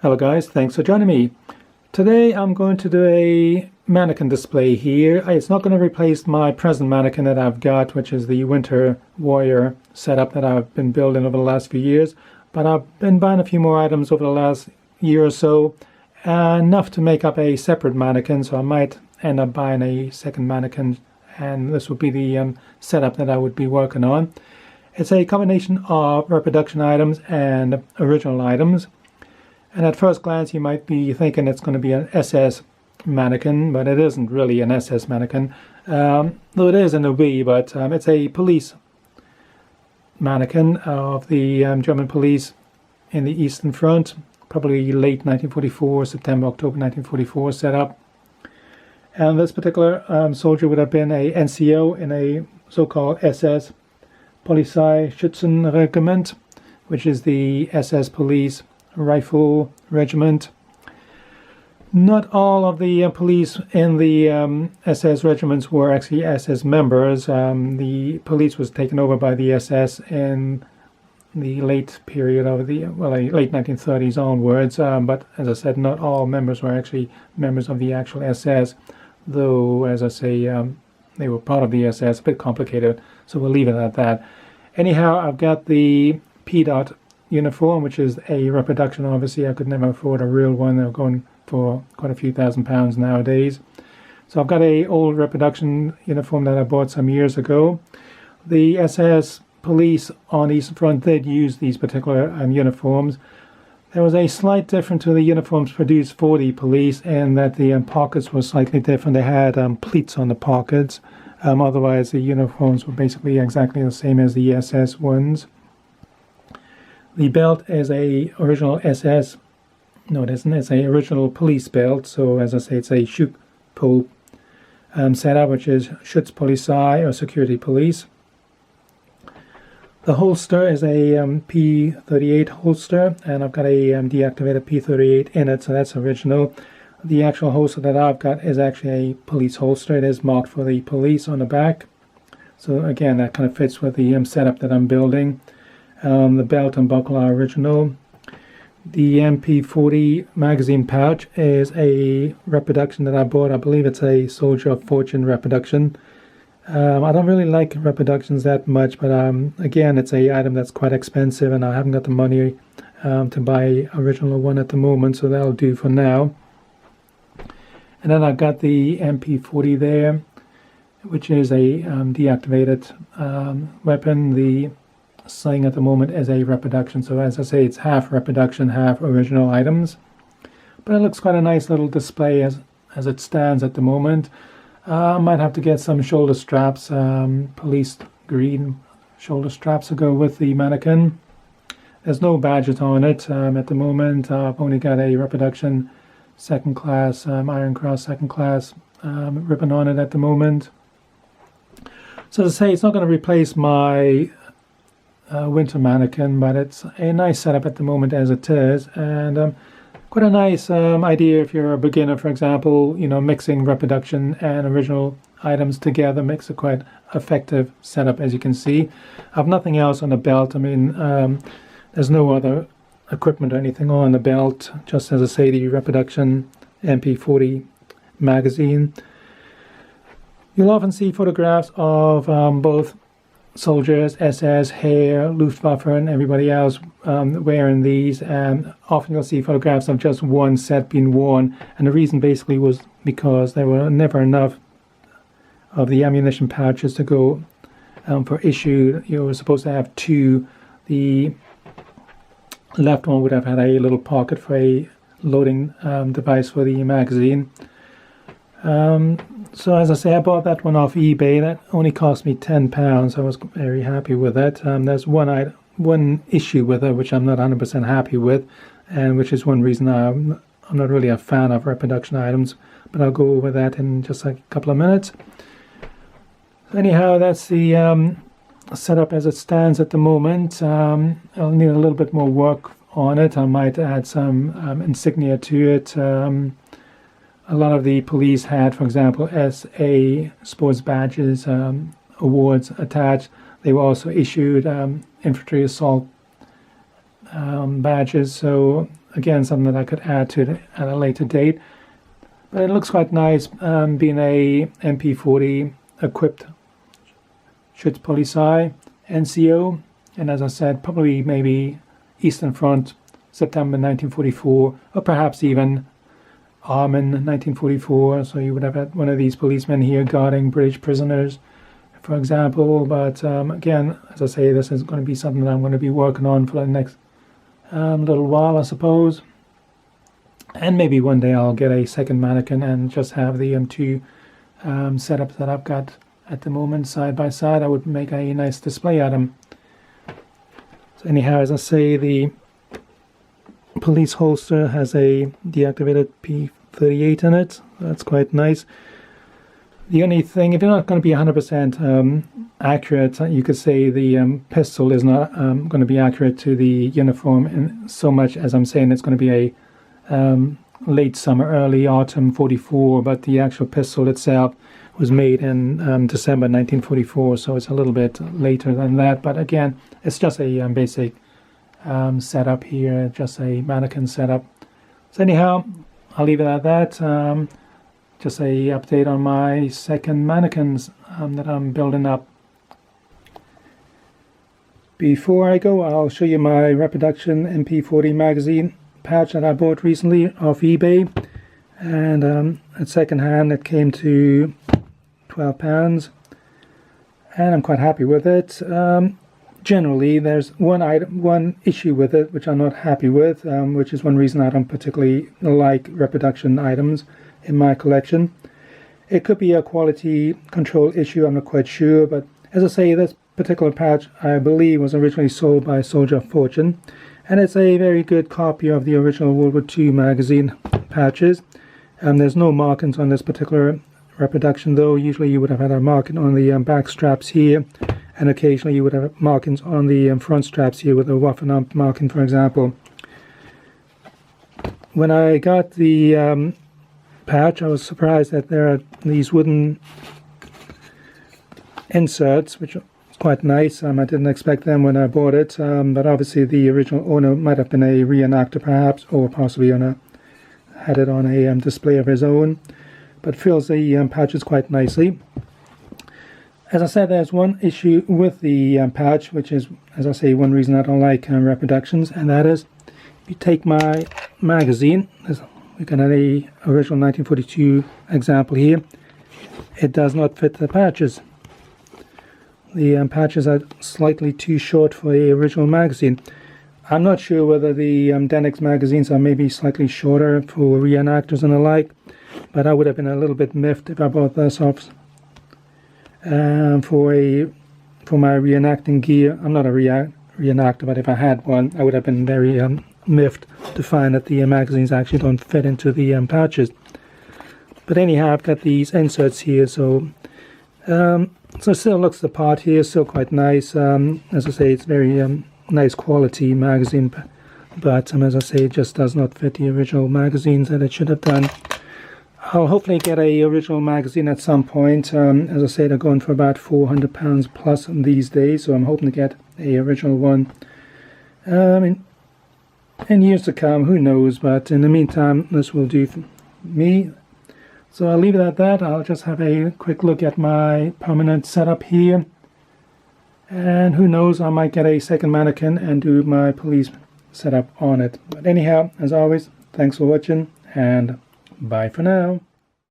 Hello guys, thanks for joining me. Today I'm going to do a mannequin display here. It's not going to replace my present mannequin that I've got, which is the Winter Warrior setup that I've been building over the last few years. But I've been buying a few more items over the last year or so, enough to make up a separate mannequin, so I might end up buying a second mannequin, and this would be the setup that I would be working on. It's a combination of reproduction items and original items. And at first glance, you might be thinking it's going to be an SS mannequin, but it isn't really an SS mannequin. Though it is in a way, but it's a police mannequin of the German police in the Eastern Front, probably late 1944, September, October 1944 setup. And this particular soldier would have been a NCO in a so-called SS Polizeischützenregiment, which is the SS police rifle regiment. Not all of the police in the SS regiments were actually SS members. The police was taken over by the SS in the late period of the late 1930s onwards. But as I said, not all members were actually members of the actual SS. Though, as I say, they were part of the SS. A bit complicated, so we'll leave it at that. Anyhow, I've got the P-Dot uniform, which is a reproduction. Obviously I could never afford a real one. They're going for quite a few £1,000s nowadays. So I've got a old reproduction uniform that I bought some years ago. The SS police on Eastern Front did use these particular uniforms. There was a slight difference to the uniforms produced for the police in that the pockets were slightly different. They had pleats on the pockets. Otherwise the uniforms were basically exactly the same as the SS ones. The belt is a original SS. No, it isn't. It's a original police belt. So as I say, it's a Schupo setup, which is Schutzpolizei or security police. The holster is a P38 holster, and I've got a deactivated P38 in it, so that's original. The actual holster that I've got is actually a police holster. It is marked for the police on the back. So again, that kind of fits with the setup that I'm building. The belt and buckle are original. The MP40 magazine pouch is a reproduction that I bought. I believe it's a Soldier of Fortune reproduction. I don't really like reproductions that much, but again, it's a item that's quite expensive, and I haven't got the money to buy an original one at the moment, so that'll do for now. And then I've got the MP40 there, which is a deactivated weapon. The sling at the moment is a reproduction, so as I say, it's half reproduction, half original items. But it looks quite a nice little display as it stands at the moment. I might have to get some shoulder straps, police green shoulder straps to go with the mannequin. There's no badges on it at the moment. I've only got a reproduction second class, Iron Cross second class ribbon on it at the moment. So to say, it's not going to replace my winter mannequin, but it's a nice setup at the moment as it is, and quite a nice idea if you're a beginner, for example. You know, mixing reproduction and original items together makes a quite effective setup, as you can see. I have nothing else on the belt. I mean, there's no other equipment or anything on the belt, just as I say, the reproduction MP40 magazine. You'll often see photographs of both soldiers, SS, Heer, Luftwaffe, and everybody else wearing these, and often you'll see photographs of just one set being worn, and the reason basically was because there were never enough of the ammunition pouches to go for issue. You were supposed to have two. The left one would have had a little pocket for a loading device for the magazine. So as I say, I bought that one off eBay. That only cost me £10. I was very happy with it. There's one issue with it which I'm not 100% happy with, and which is one reason I'm not really a fan of reproduction items, but I'll go over that in just a couple of minutes. Anyhow, that's the setup as it stands at the moment. I'll need a little bit more work on it. I might add some insignia to it. A lot of the police had, for example, SA sports badges, awards attached. They were also issued infantry assault badges, so again, something that I could add to it at a later date. But it looks quite nice, being a MP40 equipped Schutzpolizei NCO, and as I said, probably maybe Eastern Front, September 1944, or perhaps even Armin 1944. So you would have had one of these policemen here guarding British prisoners, for example. But again, as I say, this is going to be something that I'm going to be working on for the next little while, I suppose. And maybe one day I'll get a second mannequin and just have the two setups that I've got at the moment side by side. I would make a nice display item. So anyhow, as I say, the police holster has a deactivated P38 in it. That's quite nice. The only thing, if you're not going to be 100% accurate, you could say the pistol is not going to be accurate to the uniform in so much as I'm saying it's going to be a late summer, early autumn 44, but the actual pistol itself was made in December 1944, so it's a little bit later than that. But again, it's just a basic setup here, just a mannequin setup. So anyhow, I'll leave it at that. Just a update on my second mannequins that I'm building up. Before I go, I'll show you my reproduction MP40 magazine patch that I bought recently off eBay, and at second hand it came to £12, and I'm quite happy with it. Generally, there's one issue with it which I'm not happy with, which is one reason I don't particularly like reproduction items in my collection. It could be a quality control issue, I'm not quite sure, but as I say, this particular patch I believe was originally sold by Soldier of Fortune, and it's a very good copy of the original World War II magazine patches. There's no markings on this particular reproduction though. Usually you would have had a marking on the back straps here, and occasionally you would have markings on the front straps here with a Waffenamt marking, for example. When I got the patch, I was surprised that there are these wooden inserts, which are quite nice. I didn't expect them when I bought it, but obviously the original owner might have been a reenactor perhaps, or possibly had it on a display of his own, but fills the patches quite nicely. As I said, there's one issue with the patch, which is, as I say, one reason I don't like reproductions, and that is, if you take my magazine, we've got an original 1942 example here, it does not fit the patches. The patches are slightly too short for the original magazine. I'm not sure whether the Denix magazines are maybe slightly shorter for reenactors and the like, but I would have been a little bit miffed if I bought this off for my reenacting gear. I'm not a reenactor, but if I had one, I would have been very miffed to find that the magazines actually don't fit into the patches. But anyhow, I've got these inserts here, so it still looks the part here, still quite nice. As I say, it's very nice quality magazine, but as I say, it just does not fit the original magazines that it should have done. I'll hopefully get a original magazine at some point. As I say, they're going for about £400 plus these days, so I'm hoping to get a original one in years to come, who knows, but in the meantime, this will do for me. So I'll leave it at that. I'll just have a quick look at my permanent setup here, and who knows, I might get a second mannequin and do my police setup on it. But anyhow, as always, thanks for watching, and bye for now.